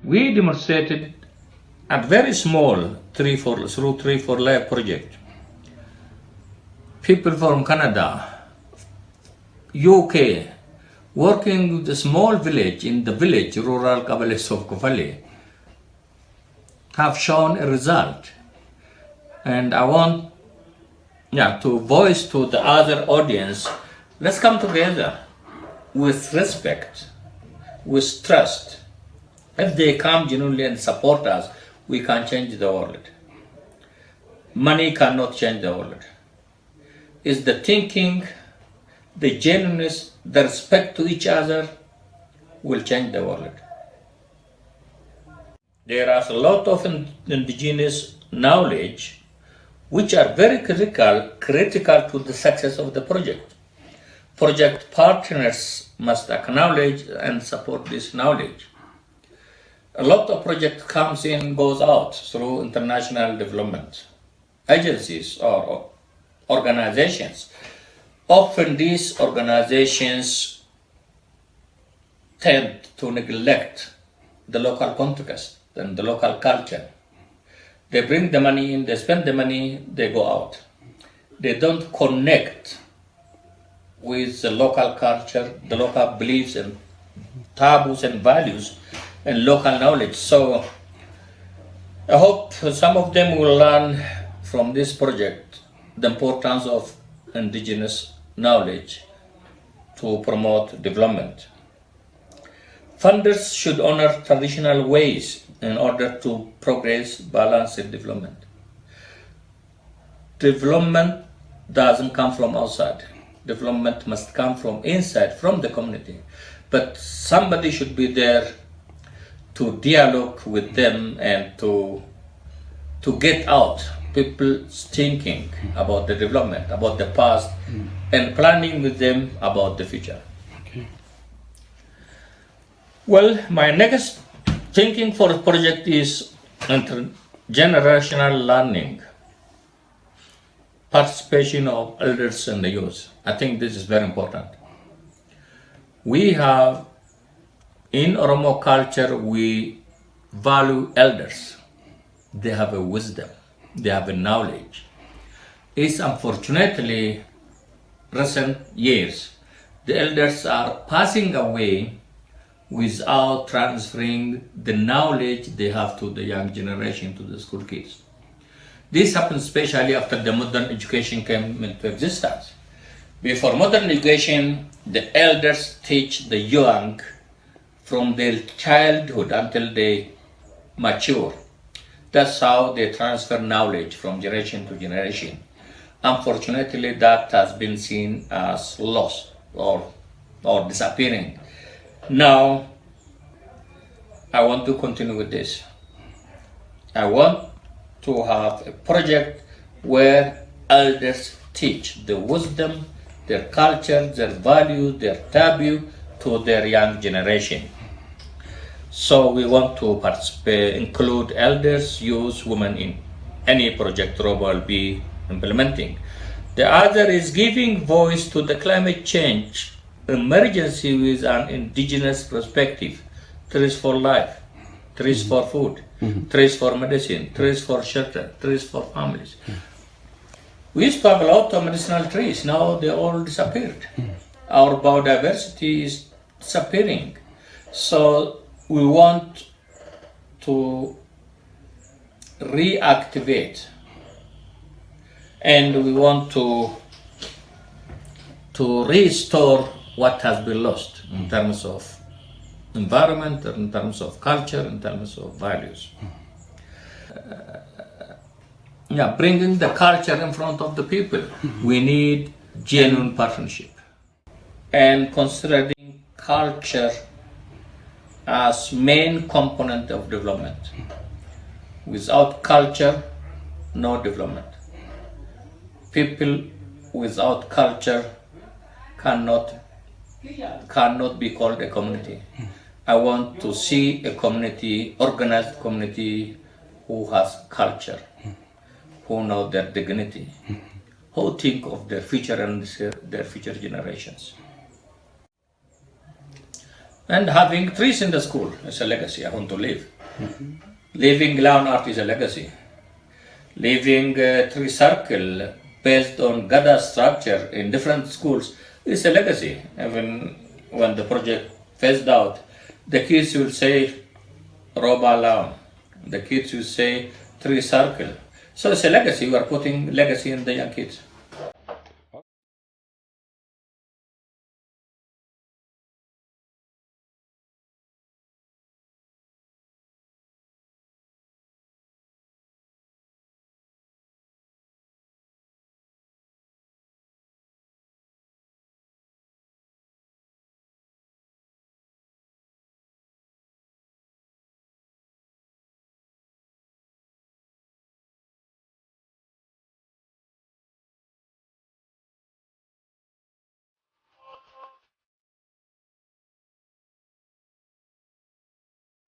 We demonstrated a very small 3-4 layer project. People from Canada, UK, working with a small village in the village, rural Kabbalists of Kofele, have shown a result. And I want to voice to the other audience, let's come together with respect, with trust. If they come genuinely and support us, we can change the world. Money cannot change the world. It's the thinking, the genuineness, the respect to each other will change the world. There are a lot of indigenous knowledge which are very critical to the success of the project. Project partners must acknowledge and support this knowledge. A lot of project comes in, goes out through international development agencies or organizations. Often these organizations tend to neglect the local context and the local culture. They bring the money in, they spend the money, they go out. They don't connect with the local culture, the local beliefs and taboos and values and local knowledge. So I hope some of them will learn from this project the importance of indigenous knowledge to promote development. Funders should honor traditional ways in order to progress balanced development. Development doesn't come from outside. Development must come from inside, from the community. But somebody should be there to dialogue with them and to get out people's thinking about the development, about the past, and planning with them about the future. Okay. Well, my next thinking for the project is intergenerational learning, participation of elders and the youth. I think this is very important. We have, in Oromo culture, we value elders. They have a wisdom, they have a knowledge. It's unfortunately recent years, the elders are passing away without transferring the knowledge they have to the young generation, to the school kids. This happens especially after the modern education came into existence. Before modern education, the elders teach the young from their childhood until they mature. That's how they transfer knowledge from generation to generation. Unfortunately, that has been seen as lost or disappearing. Now, I want to continue with this. I want to have a project where elders teach the wisdom, their culture, their value, their taboo to their young generation. So we want to participate, include elders, youth, women in any project ROBA will be implementing. The other is giving voice to the climate change emergency with an indigenous perspective. Trees for life, trees for food, trees for medicine, trees for shelter, trees for families. We used to have a lot of medicinal trees, now they all disappeared. Our biodiversity is disappearing. So we want to reactivate, and we want to restore what has been lost in terms of environment, in terms of culture, in terms of values. Bringing the culture in front of the people. We need genuine partnership. And considering culture as main component of development. Without culture, no development. People without culture cannot be called a community. I want to see a community, organized community, who has culture, who know their dignity, who think of their future and their future generations. And having trees in the school is a legacy I want to leave. Leaving clown art is a legacy. Leaving tree circle based on Gada structure in different schools is a legacy. Even when the project phased out, the kids will say ROBA lawn. The kids will say tree circle. So it's a legacy. We are putting legacy in the young kids.